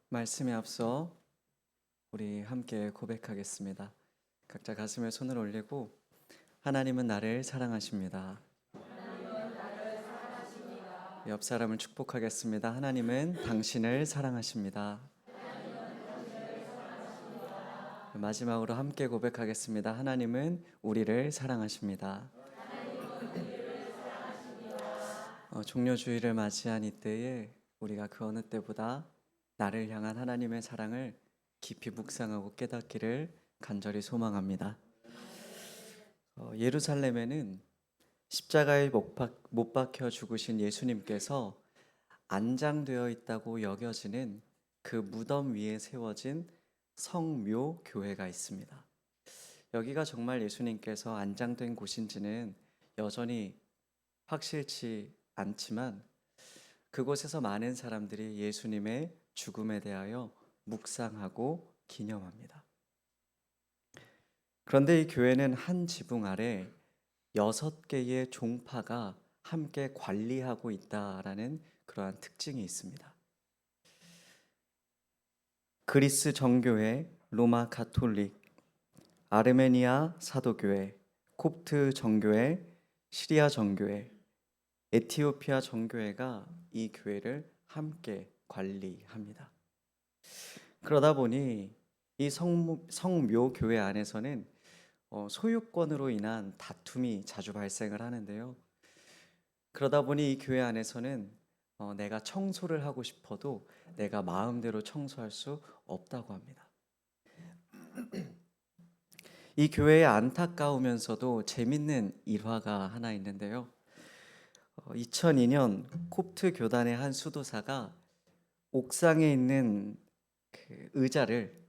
말씀에 앞서 우리 함께 고백하겠습니다. 각자 가슴에 손을 올리고 하나님은 나를 사랑하십니다. 옆 사람을 축복하겠습니다. 하나님은 당신을 사랑하십니다. 마지막으로 함께 고백하겠습니다. 하나님은 우리를 사랑하십니다. 종료주의를 맞이한 이때에 우리가 그 어느 때보다 나를 향한 하나님의 사랑을 깊이 묵상하고 깨닫기를 간절히 소망합니다. 예루살렘에는 십자가에 못 박혀 죽으신 예수님께서 안장되어 있다고 여겨지는 그 무덤 위에 세워진 성묘 교회가 있습니다. 여기가 정말 예수님께서 안장된 곳인지는 여전히 확실치 않지만 그곳에서 많은 사람들이 예수님의 죽음에 대하여 묵상하고 기념합니다. 그런데 이 교회는 한 지붕 아래 6개의 종파가 함께 관리하고 있다라는 그러한 특징이 있습니다. 그리스 정교회, 로마 가톨릭, 아르메니아 사도교회, 콥트 정교회, 시리아 정교회, 에티오피아 정교회가 이 교회를 함께 관리합니다. 그러다 보니 이 성묘 교회 안에서는 소유권으로 인한 다툼이 자주 발생을 하는데요. 그러다 보니 이 교회 안에서는 내가 청소를 하고 싶어도 내가 마음대로 청소할 수 없다고 합니다. 이 교회에 안타까우면서도 재밌는 일화가 하나 있는데요. 2002년 콥트 교단의 한 수도사가 옥상에 있는 그 의자를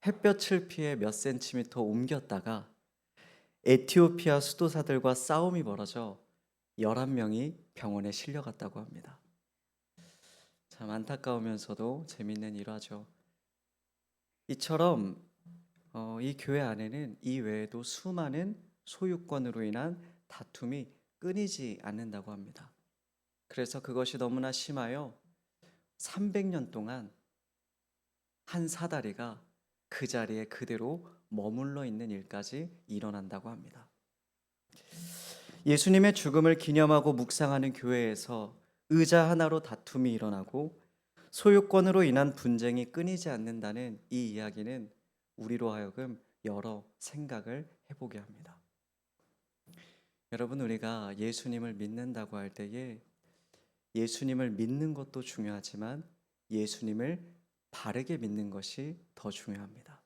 햇볕을 피해 몇 센티미터 옮겼다가 에티오피아 수도사들과 싸움이 벌어져 11명이 병원에 실려갔다고 합니다. 참 안타까우면서도 재밌는 일화죠. 이처럼 이 교회 안에는 이 외에도 수많은 소유권으로 인한 다툼이 끊이지 않는다고 합니다. 그래서 그것이 너무나 심하여 300년 동안 한 사다리가 그 자리에 그대로 머물러 있는 일까지 일어난다고 합니다. 예수님의 죽음을 기념하고 묵상하는 교회에서 의자 하나로 다툼이 일어나고 소유권으로 인한 분쟁이 끊이지 않는다는 이 이야기는 우리로 하여금 여러 생각을 해보게 합니다. 여러분, 우리가 예수님을 믿는다고 할 때에 예수님을 믿는 것도 중요하지만 예수님을 바르게 믿는 것이 더 중요합니다.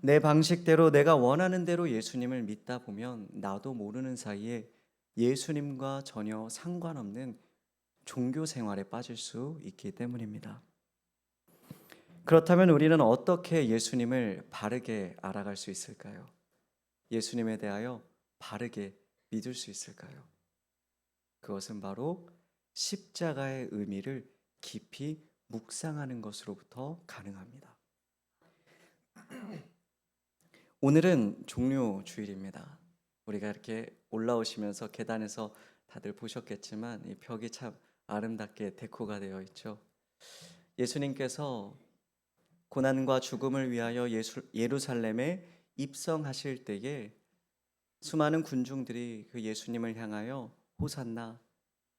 내 방식대로 내가 원하는 대로 예수님을 믿다 보면 나도 모르는 사이에 예수님과 전혀 상관없는 종교 생활에 빠질 수 있기 때문입니다. 그렇다면 우리는 어떻게 예수님을 바르게 알아갈 수 있을까요? 예수님에 대하여 바르게 믿을 수 있을까요? 그것은 바로 십자가의 의미를 깊이 묵상하는 것으로부터 가능합니다. 오늘은 종료주일입니다. 우리가 이렇게 올라오시면서 계단에서 다들 보셨겠지만 이 벽이 참 아름답게 데코가 되어 있죠. 예수님께서 고난과 죽음을 위하여 예루살렘에 입성하실 때에 수많은 군중들이 그 예수님을 향하여 호산나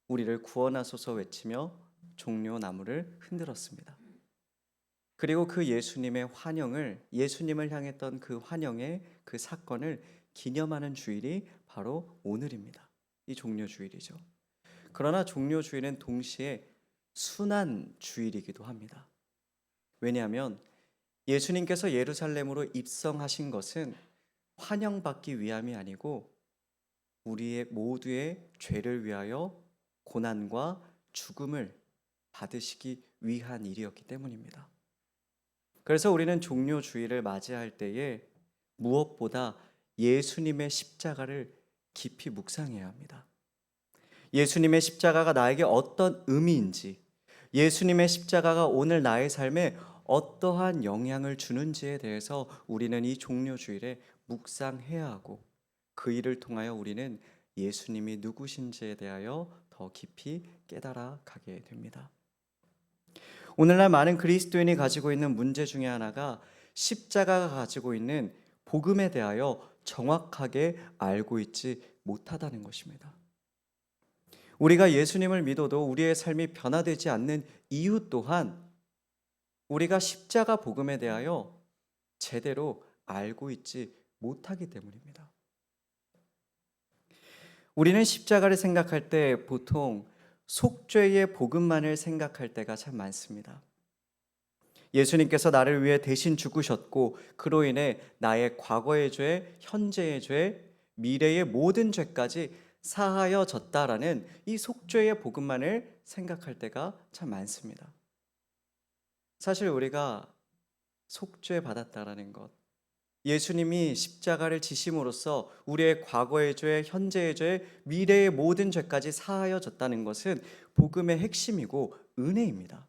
우리를 구원하소서 외치며 종려나무를 흔들었습니다. 그리고 그 예수님의 환영을 예수님을 향했던 그 환영의 그 사건을 기념하는 주일이 바로 오늘입니다. 이 종려주일이죠. 그러나 종려주일은 동시에 순환 주일이기도 합니다. 왜냐하면 예수님께서 예루살렘으로 입성하신 것은 환영받기 위함이 아니고 우리의 모두의 죄를 위하여 고난과 죽음을 받으시기 위한 일이었기 때문입니다. 그래서 우리는 종료주일을 맞이할 때에 무엇보다 예수님의 십자가를 깊이 묵상해야 합니다. 예수님의 십자가가 나에게 어떤 의미인지, 예수님의 십자가가 오늘 나의 삶에 어떠한 영향을 주는지에 대해서 우리는 이 종료주일에 묵상해야 하고 그 일을 통하여 우리는 예수님이 누구신지에 대하여 더 깊이 깨달아 가게 됩니다. 오늘날 많은 그리스도인이 가지고 있는 문제 중에 하나가 십자가가 가지고 있는 복음에 대하여 정확하게 알고 있지 못하다는 것입니다. 우리가 예수님을 믿어도 우리의 삶이 변화되지 않는 이유 또한 우리가 십자가 복음에 대하여 제대로 알고 있지 못하기 때문입니다. 우리는 십자가를 생각할 때 보통 속죄의 복음만을 생각할 때가 참 많습니다. 예수님께서 나를 위해 대신 죽으셨고 그로 인해 나의 과거의 죄, 현재의 죄, 미래의 모든 죄까지 사하여졌다라는 이 속죄의 복음만을 생각할 때가 참 많습니다. 사실 우리가 속죄 받았다라는 것, 예수님이 십자가를 지심으로써 우리의 과거의 죄, 현재의 죄, 미래의 모든 죄까지 사하여졌다는 것은 복음의 핵심이고 은혜입니다.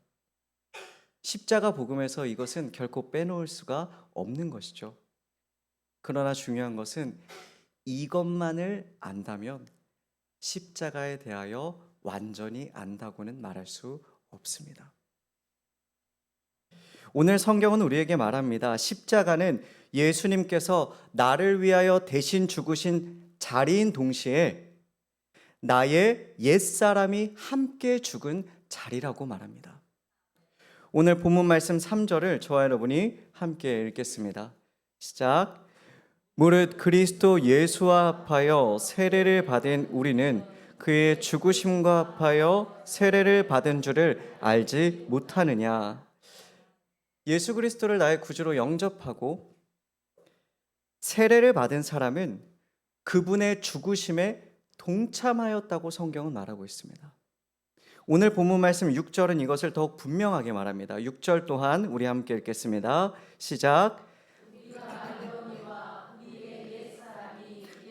십자가 복음에서 이것은 결코 빼놓을 수가 없는 것이죠. 그러나 중요한 것은 이것만을 안다면 십자가에 대하여 완전히 안다고는 말할 수 없습니다. 오늘 성경은 우리에게 말합니다. 십자가는 예수님께서 나를 위하여 대신 죽으신 자리인 동시에 나의 옛사람이 함께 죽은 자리라고 말합니다. 오늘 본문 말씀 3절을 저와 여러분이 함께 읽겠습니다. 시작. 무릇 그리스도 예수와 합하여 세례를 받은 우리는 그의 죽으심과 합하여 세례를 받은 줄을 알지 못하느냐. 예수 그리스도를 나의 구주로 영접하고 세례를 받은 사람은 그분의 죽으심에 동참하였다고 성경은 말하고 있습니다. 오늘 본문 말씀 6절은 이것을 더욱 분명하게 말합니다. 6절 또한 우리 함께 읽겠습니다. 시작.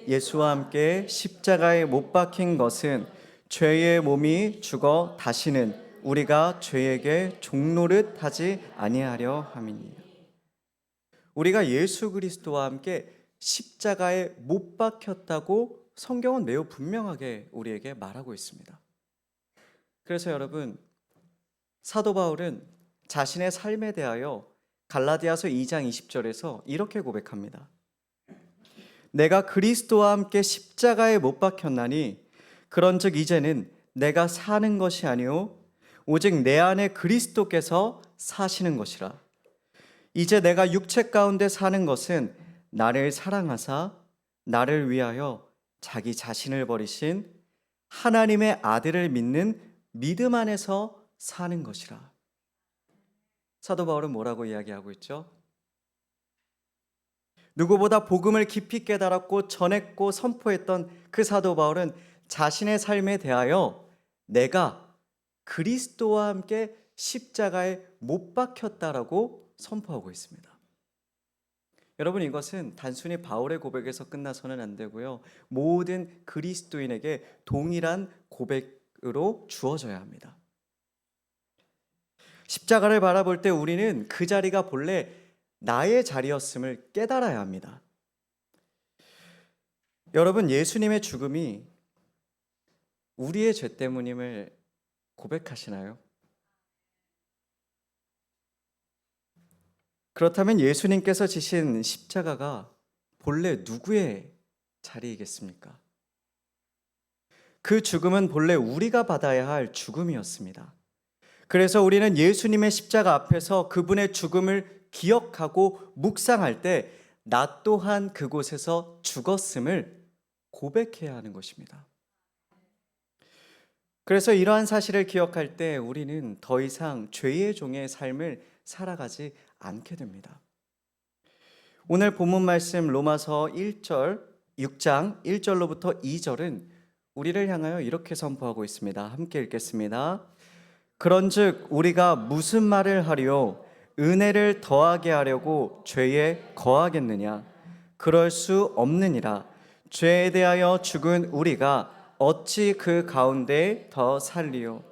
예수와 함께 십자가에 못 박힌 것은 죄의 몸이 죽어 다시는 우리가 죄에게 종노릇 하지 아니하려 함이니라. 우리가 예수 그리스도와 함께 십자가에 못 박혔다고 성경은 매우 분명하게 우리에게 말하고 있습니다. 그래서 여러분, 사도 바울은 자신의 삶에 대하여 갈라디아서 2장 20절에서 이렇게 고백합니다. 내가 그리스도와 함께 십자가에 못 박혔나니 그런즉 이제는 내가 사는 것이 아니요 오직 내 안에 그리스도께서 사시는 것이라. 이제 내가 육체 가운데 사는 것은 나를 사랑하사 나를 위하여 자기 자신을 버리신 하나님의 아들을 믿는 믿음 안에서 사는 것이라. 사도 바울은 뭐라고 이야기하고 있죠? 누구보다 복음을 깊이 깨달았고 전했고 선포했던 그 사도 바울은 자신의 삶에 대하여 내가 그리스도와 함께 십자가에 못 박혔다라고 선포하고 있습니다. 여러분, 이것은 단순히 바울의 고백에서 끝나서는 안 되고요. 모든 그리스도인에게 동일한 고백으로 주어져야 합니다. 십자가를 바라볼 때 우리는 그 자리가 본래 나의 자리였음을 깨달아야 합니다. 여러분, 예수님의 죽음이 우리의 죄 때문임을 고백하시나요? 그렇다면 예수님께서 지신 십자가가 본래 누구의 자리이겠습니까? 그 죽음은 본래 우리가 받아야 할 죽음이었습니다. 그래서 우리는 예수님의 십자가 앞에서 그분의 죽음을 기억하고 묵상할 때 나 또한 그곳에서 죽었음을 고백해야 하는 것입니다. 그래서 이러한 사실을 기억할 때 우리는 더 이상 죄의 종의 삶을 살아가지 않게 됩니다. 오늘 본문 말씀 로마서 6장 1절로부터 2절은 우리를 향하여 이렇게 선포하고 있습니다. 함께 읽겠습니다. 그런즉 우리가 무슨 말을 하리요? 은혜를 더하게 하려고 죄에 거하겠느냐? 그럴 수 없느니라. 죄에 대하여 죽은 우리가 어찌 그 가운데 더 살리요?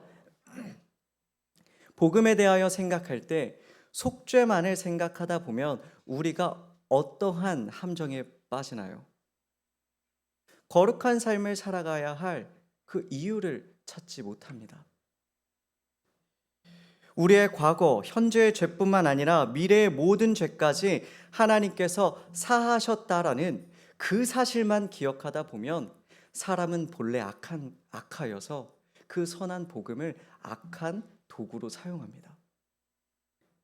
복음에 대하여 생각할 때 속죄만을 생각하다 보면 우리가 어떠한 함정에 빠지나요? 거룩한 삶을 살아가야 할 그 이유를 찾지 못합니다. 우리의 과거, 현재의 죄뿐만 아니라 미래의 모든 죄까지 하나님께서 사하셨다라는 그 사실만 기억하다 보면 사람은 본래 악하여서 그 선한 복음을 악한 도구로 사용합니다.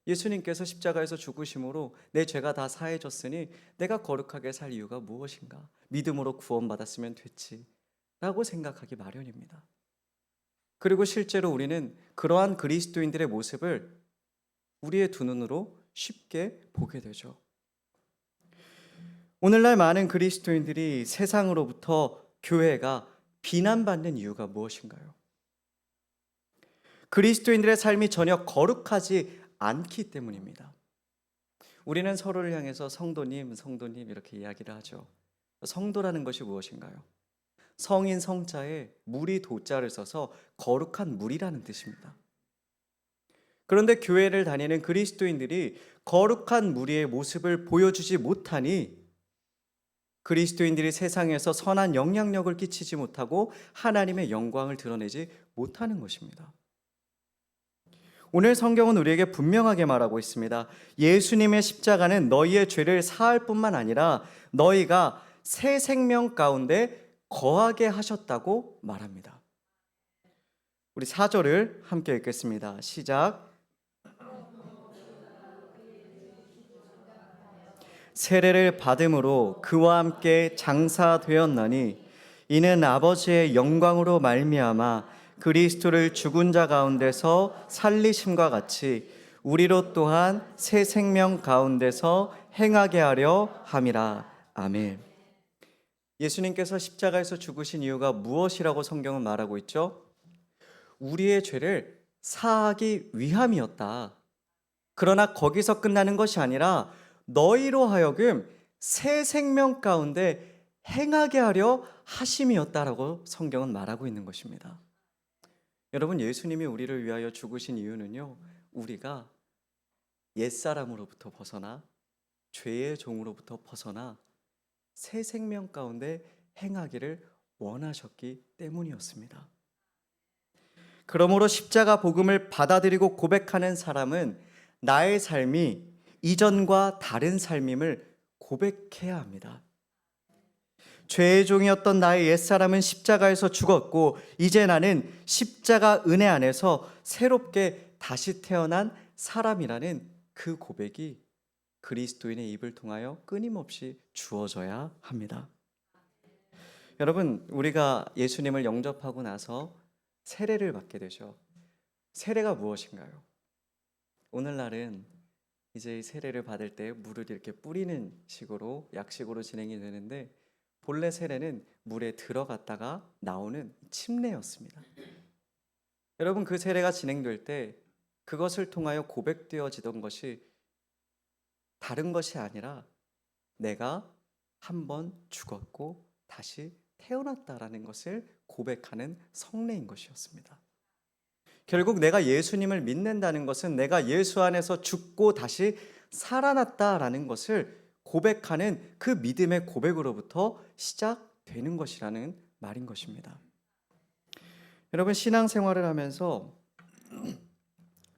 예수님께서 십자가에서 죽으심으로 내 죄가 다 사해졌으니 내가 거룩하게 살 이유가 무엇인가? 믿음으로 구원받았으면 됐지 라고 생각하기 마련입니다. 그리고 실제로 우리는 그러한 그리스도인들의 모습을 우리의 두 눈으로 쉽게 보게 되죠. 오늘날 많은 그리스도인들이 세상으로부터 교회가 비난받는 이유가 무엇인가요? 그리스도인들의 삶이 전혀 거룩하지 않기 때문입니다. 우리는 서로를 향해서 성도님, 성도님 이렇게 이야기를 하죠. 성도라는 것이 무엇인가요? 성인 성자에 무리 도자를 써서 거룩한 무리라는 뜻입니다. 그런데 교회를 다니는 그리스도인들이 거룩한 무리의 모습을 보여주지 못하니 그리스도인들이 세상에서 선한 영향력을 끼치지 못하고 하나님의 영광을 드러내지 못하는 것입니다. 오늘 성경은 우리에게 분명하게 말하고 있습니다. 예수님의 십자가는 너희의 죄를 사할 뿐만 아니라 너희가 새 생명 가운데 거하게 하셨다고 말합니다. 우리 4절을 함께 읽겠습니다. 시작. 세례를 받음으로 그와 함께 장사되었나니 이는 아버지의 영광으로 말미암아 그리스도를 죽은 자 가운데서 살리심과 같이 우리로 또한 새 생명 가운데서 행하게 하려 함이라. 아멘. 예수님께서 십자가에서 죽으신 이유가 무엇이라고 성경은 말하고 있죠? 우리의 죄를 사하기 위함이었다. 그러나 거기서 끝나는 것이 아니라 너희로 하여금 새 생명 가운데 행하게 하려 하심이었다라고 성경은 말하고 있는 것입니다. 여러분, 예수님이 우리를 위하여 죽으신 이유는요, 우리가 옛사람으로부터 벗어나 죄의 종으로부터 벗어나 새 생명 가운데 행하기를 원하셨기 때문이었습니다. 그러므로 십자가 복음을 받아들이고 고백하는 사람은 나의 삶이 이전과 다른 삶임을 고백해야 합니다. 죄의 종이었던 나의 옛사람은 십자가에서 죽었고 이제 나는 십자가 은혜 안에서 새롭게 다시 태어난 사람이라는 그 고백이 그리스도인의 입을 통하여 끊임없이 주어져야 합니다. 여러분, 우리가 예수님을 영접하고 나서 세례를 받게 되죠. 세례가 무엇인가요? 오늘날은 이제 세례를 받을 때 물을 이렇게 뿌리는 식으로 약식으로 진행이 되는데 본래 세례는 물에 들어갔다가 나오는 침례였습니다. 여러분, 그 세례가 진행될 때 그것을 통하여 고백되어지던 것이 다른 것이 아니라 내가 한 번 죽었고 다시 태어났다라는 것을 고백하는 성례인 것이었습니다. 결국 내가 예수님을 믿는다는 것은 내가 예수 안에서 죽고 다시 살아났다라는 것을 고백하는 그 믿음의 고백으로부터 시작되는 것이라는 말인 것입니다. 여러분, 신앙생활을 하면서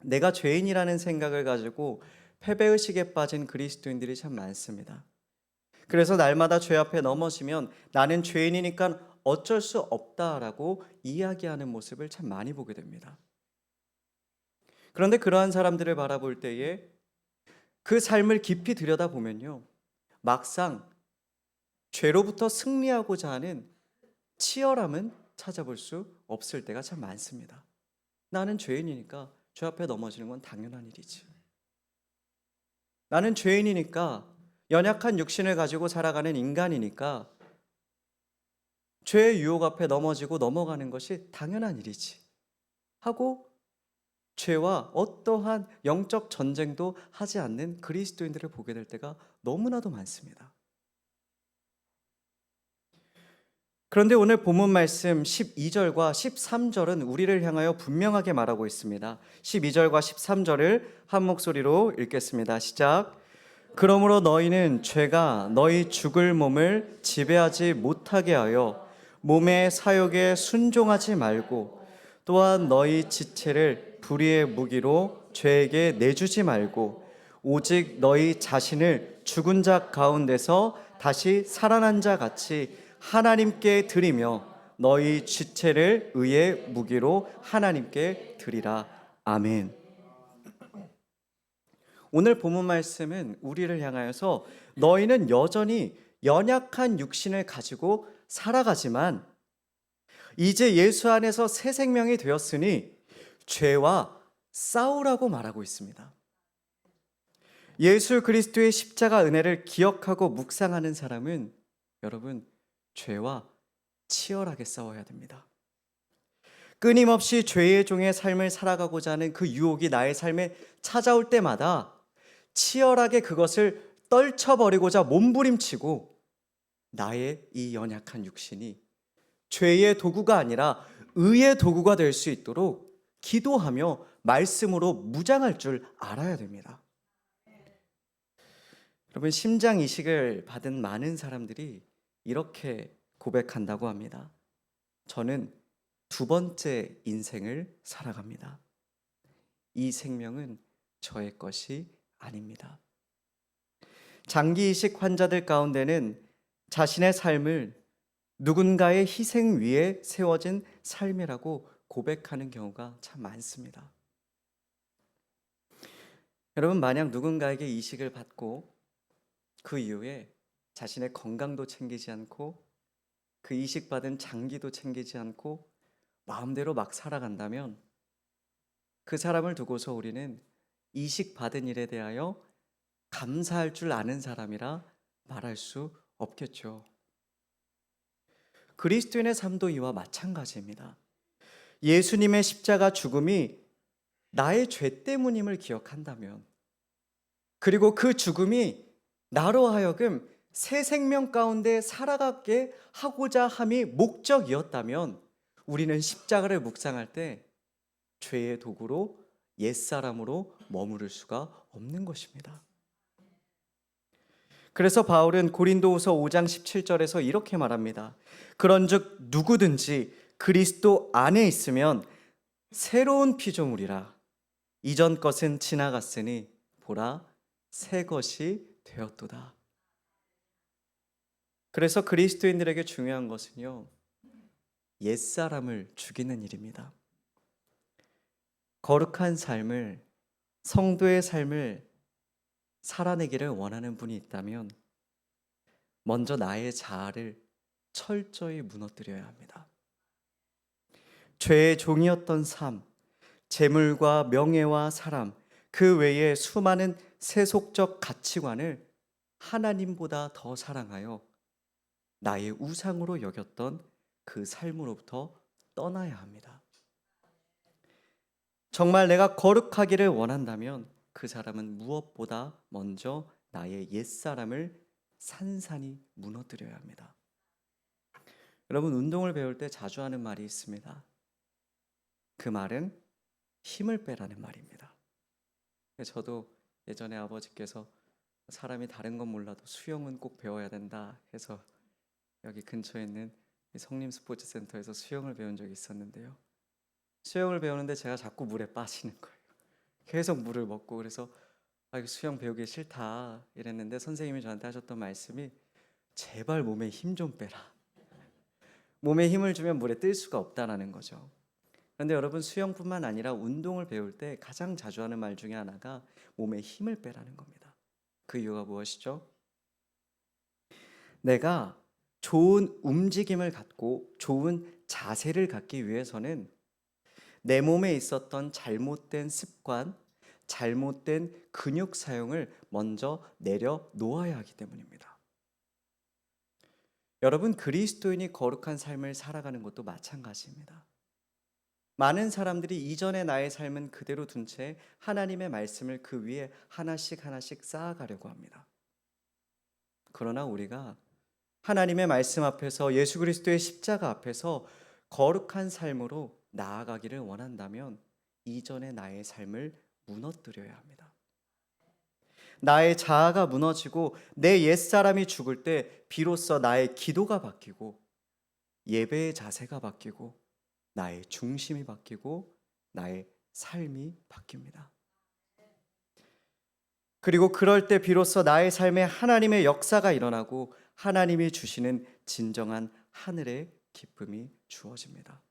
내가 죄인이라는 생각을 가지고 패배의식에 빠진 그리스도인들이 참 많습니다. 그래서 날마다 죄 앞에 넘어지면 나는 죄인이니까 어쩔 수 없다라고 이야기하는 모습을 참 많이 보게 됩니다. 그런데 그러한 사람들을 바라볼 때에 그 삶을 깊이 들여다보면요, 막상 죄로부터 승리하고자 하는 치열함은 찾아볼 수 없을 때가 참 많습니다. 나는 죄인이니까 죄 앞에 넘어지는 건 당연한 일이지. 나는 죄인이니까 연약한 육신을 가지고 살아가는 인간이니까 죄의 유혹 앞에 넘어지고 넘어가는 것이 당연한 일이지 하고 죄와 어떠한 영적 전쟁도 하지 않는 그리스도인들을 보게 될 때가 너무나도 많습니다. 그런데 오늘 본문 말씀 12절과 13절은 우리를 향하여 분명하게 말하고 있습니다. 12절과 13절을 한 목소리로 읽겠습니다. 시작. 그러므로 너희는 죄가 너희 죽을 몸을 지배하지 못하게 하여 몸의 사욕에 순종하지 말고 또한 너희 지체를 불의의 무기로 죄에게 내주지 말고 오직 너희 자신을 죽은 자 가운데서 다시 살아난 자 같이 하나님께 드리며 너희 지체를 의의 무기로 하나님께 드리라. 아멘. 오늘 본문 말씀은 우리를 향하여서 너희는 여전히 연약한 육신을 가지고 살아가지만 이제 예수 안에서 새 생명이 되었으니 죄와 싸우라고 말하고 있습니다. 예수 그리스도의 십자가 은혜를 기억하고 묵상하는 사람은 여러분 죄와 치열하게 싸워야 됩니다. 끊임없이 죄의 종의 삶을 살아가고자 하는 그 유혹이 나의 삶에 찾아올 때마다 치열하게 그것을 떨쳐버리고자 몸부림치고 나의 이 연약한 육신이 죄의 도구가 아니라 의의 도구가 될 수 있도록 기도하며 말씀으로 무장할 줄 알아야 됩니다. 여러분 심장 이식을 받은 많은 사람들이 이렇게 고백한다고 합니다. 저는 두 번째 인생을 살아갑니다. 이 생명은 저의 것이 아닙니다. 장기 이식 환자들 가운데는 자신의 삶을 누군가의 희생 위에 세워진 삶이라고 고백하는 경우가 참 많습니다. 여러분 만약 누군가에게 이식을 받고 그 이후에 자신의 건강도 챙기지 않고 그 이식받은 장기도 챙기지 않고 마음대로 막 살아간다면 그 사람을 두고서 우리는 이식받은 일에 대하여 감사할 줄 아는 사람이라 말할 수 없겠죠. 그리스도인의 삶도 이와 마찬가지입니다. 예수님의 십자가 죽음이 나의 죄 때문임을 기억한다면 그리고 그 죽음이 나로 하여금 새 생명 가운데 살아가게 하고자 함이 목적이었다면 우리는 십자가를 묵상할 때 죄의 도구로 옛사람으로 머무를 수가 없는 것입니다. 그래서 바울은 고린도후서 5장 17절에서 이렇게 말합니다. 그런즉 누구든지 그리스도 안에 있으면 새로운 피조물이라. 이전 것은 지나갔으니 보라 새 것이 되었도다. 그래서 그리스도인들에게 중요한 것은요, 옛사람을 죽이는 일입니다. 거룩한 삶을, 성도의 삶을 살아내기를 원하는 분이 있다면 먼저 나의 자아를 철저히 무너뜨려야 합니다. 죄의 종이었던 삶, 재물과 명예와 사람, 그 외에 수많은 세속적 가치관을 하나님보다 더 사랑하여 나의 우상으로 여겼던 그 삶으로부터 떠나야 합니다. 정말 내가 거룩하기를 원한다면 그 사람은 무엇보다 먼저 나의 옛사람을 산산히 무너뜨려야 합니다. 여러분 운동을 배울 때 자주 하는 말이 있습니다. 그 말은 힘을 빼라는 말입니다. 저도 예전에 아버지께서 사람이 다른 건 몰라도 수영은 꼭 배워야 된다 해서 여기 근처에 있는 성림 스포츠센터에서 수영을 배운 적이 있었는데요. 수영을 배우는데 제가 자꾸 물에 빠지는 거예요. 계속 물을 먹고 그래서 이거 수영 배우기 싫다 이랬는데 선생님이 저한테 하셨던 말씀이 제발 몸에 힘 좀 빼라. 몸에 힘을 주면 물에 뜰 수가 없다라는 거죠. 그런데 여러분 수영뿐만 아니라 운동을 배울 때 가장 자주 하는 말 중에 하나가 몸에 힘을 빼라는 겁니다. 그 이유가 무엇이죠? 내가 좋은 움직임을 갖고 좋은 자세를 갖기 위해서는 내 몸에 있었던 잘못된 습관, 잘못된 근육 사용을 먼저 내려놓아야 하기 때문입니다. 여러분 그리스도인이 거룩한 삶을 살아가는 것도 마찬가지입니다. 많은 사람들이 이전의 나의 삶은 그대로 둔 채 하나님의 말씀을 그 위에 하나씩 하나씩 쌓아가려고 합니다. 그러나 우리가 하나님의 말씀 앞에서 예수 그리스도의 십자가 앞에서 거룩한 삶으로 나아가기를 원한다면 이전의 나의 삶을 무너뜨려야 합니다. 나의 자아가 무너지고 내 옛사람이 죽을 때 비로소 나의 기도가 바뀌고 예배의 자세가 바뀌고 나의 중심이 바뀌고 나의 삶이 바뀝니다. 그리고 그럴 때 비로소 나의 삶에 하나님의 역사가 일어나고 하나님이 주시는 진정한 하늘의 기쁨이 주어집니다.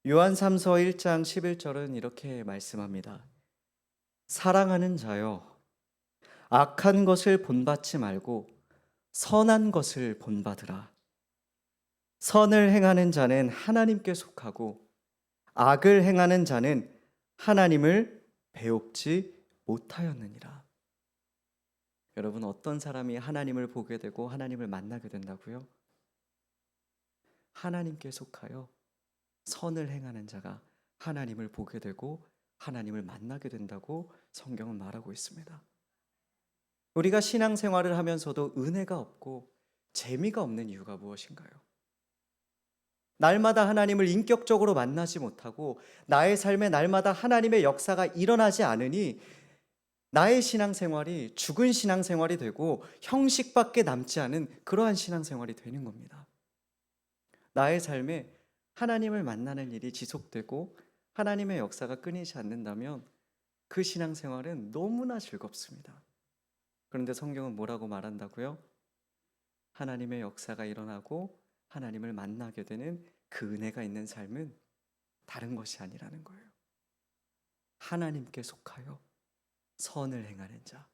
요한 3서 1장 11절은 이렇게 말씀합니다. 사랑하는 자여, 악한 것을 본받지 말고 선한 것을 본받으라. 선을 행하는 자는 하나님께 속하고 악을 행하는 자는 하나님을 배웁지 못하였느니라. 여러분, 어떤 사람이 하나님을 보게 되고 하나님을 만나게 된다고요? 하나님께 속하여 선을 행하는 자가 하나님을 보게 되고 하나님을 만나게 된다고 성경은 말하고 있습니다. 우리가 신앙생활을 하면서도 은혜가 없고 재미가 없는 이유가 무엇인가요? 날마다 하나님을 인격적으로 만나지 못하고 나의 삶에 날마다 하나님의 역사가 일어나지 않으니 나의 신앙생활이 죽은 신앙생활이 되고 형식밖에 남지 않은 그러한 신앙생활이 되는 겁니다. 나의 삶에 하나님을 만나는 일이 지속되고 하나님의 역사가 끊이지 않는다면 그 신앙생활은 너무나 즐겁습니다. 그런데 성경은 뭐라고 말한다고요? 하나님의 역사가 일어나고 하나님을 만나게 되는 그 은혜가 있는 삶은 다른 것이 아니라는 거예요. 하나님께 속하여 선을 행하는 자,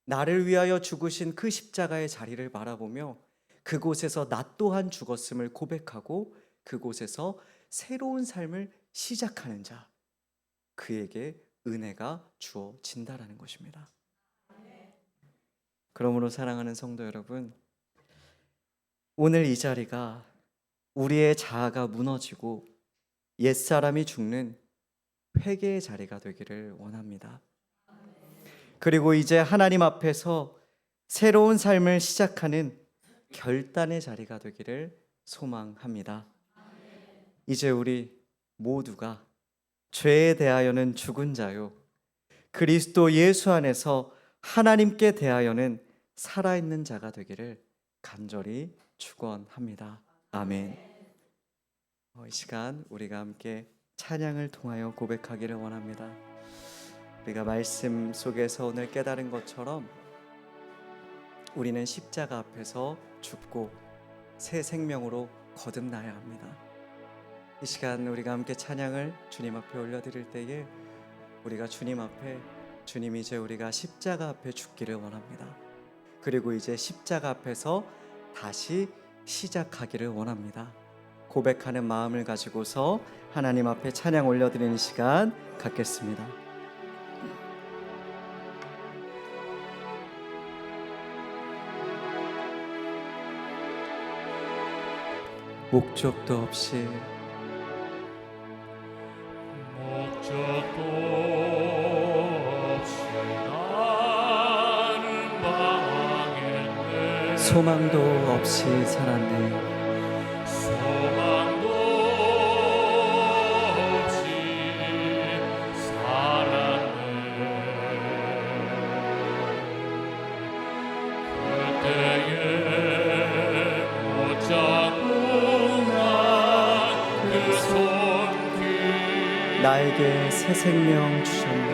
나를 위하여 죽으신 그 십자가의 자리를 바라보며 그곳에서 나 또한 죽었음을 고백하고 그곳에서 새로운 삶을 시작하는 자, 그에게 은혜가 주어진다라는 것입니다. 그러므로 사랑하는 성도 여러분, 오늘 이 자리가 우리의 자아가 무너지고 옛사람이 죽는 회개의 자리가 되기를 원합니다. 그리고 이제 하나님 앞에서 새로운 삶을 시작하는 결단의 자리가 되기를 소망합니다. 이제 우리 모두가 죄에 대하여는 죽은 자요, 그리스도 예수 안에서 하나님께 대하여는 살아있는 자가 되기를 간절히 축원합니다. 아멘. 이 시간 우리가 함께 찬양을 통하여 고백하기를 원합니다. 우리가 말씀 속에서 오늘 깨달은 것처럼 우리는 십자가 앞에서 죽고 새 생명으로 거듭나야 합니다. 이 시간 우리가 함께 찬양을 주님 앞에 올려드릴 때에 우리가 주님 앞에, 주님, 이제 우리가 십자가 앞에 죽기를 원합니다. 그리고 이제 십자가 앞에서 다시 시작하기를 원합니다. 고백하는 마음을 가지고서 하나님 앞에 찬양 올려드리는 시간 갖겠습니다. 목적도 없이 나는 망했네. 소망도 없이 살았네. 소망도 없이 살았네. 그때에 못 잡고 난 그 손길, 나에게 새 생명 주셨네.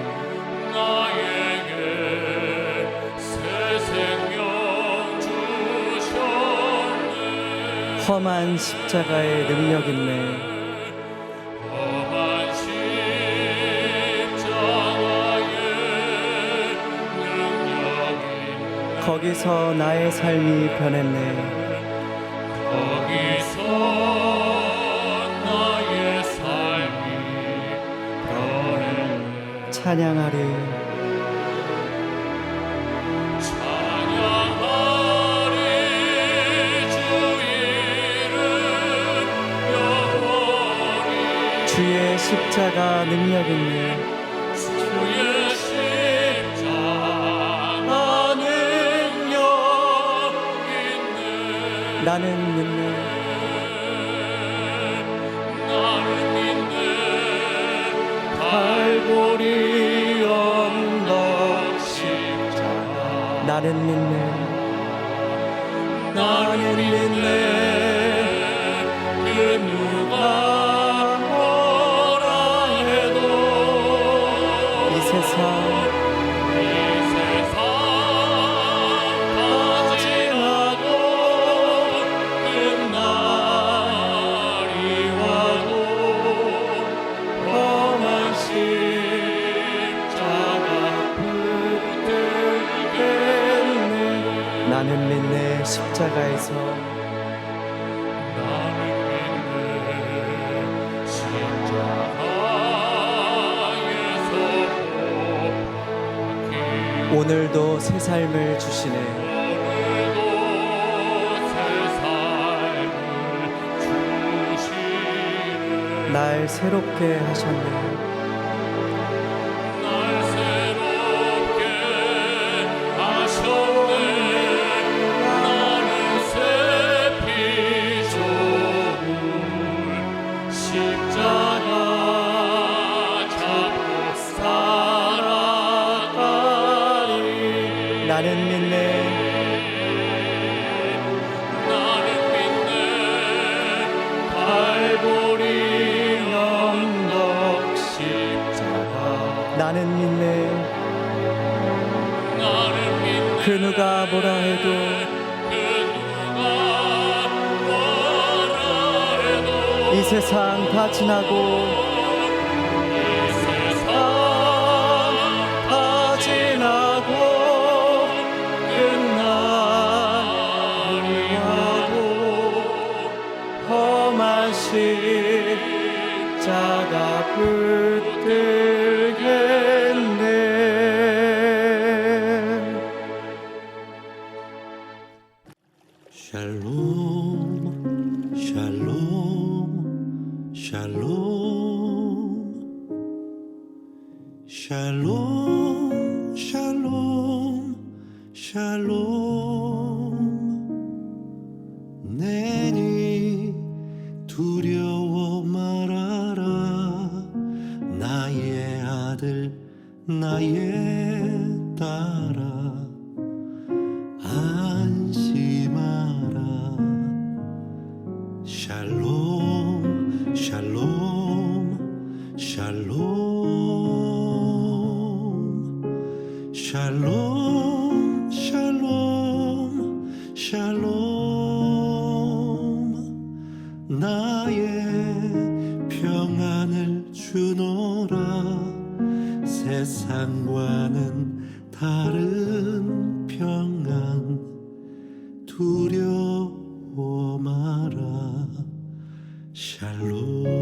나에게 새 생명 주셨네. 험한 십자가의 능력 있네. 험한 십자가의 능력이 거기서 나의 삶이 변했네. 거기서 나의 삶이 변했네. 찬양하리. 찬양하리 주 이름 영원히. 주의 십자가 능력 있네. 주의 십자가 능력 있네. 나는 믿네. 나는 믿네. 갈보리 언덕 십자가. 나는 믿네. 나는 믿네. 그 누가 뭐라 해도 이 세상 나는 믿네 십자가에서 나는 믿네 십자가에서 오늘도 새 삶을 주시네. 오늘도 새 삶을 주시네. 날 새롭게 하셨네. 날 새롭게 하셨네. 나는 새 피조물 십자가 잡고 살아가리. 나는 믿네 나는 믿네 갈보리 언덕 십자가. 나는 믿네 나는 믿네 그 누가 뭐라 해도 그 누가 뭐라 해도 이 세상 다 지나고 이 세상 다 지나고 끝날이 와도 험한 십자가 붙들겠네. 샬롬 샬롬 샬롬 샬롬 샬롬 샬롬 내니 두려워 말아라 나의 아들 나의 딸아 안심하라 샬롬 샬롬 샬롬 샬롬 샬롬 샬롬 나의 평안을 주노라 세상과는 다른 평안 두려워 마라 샬롬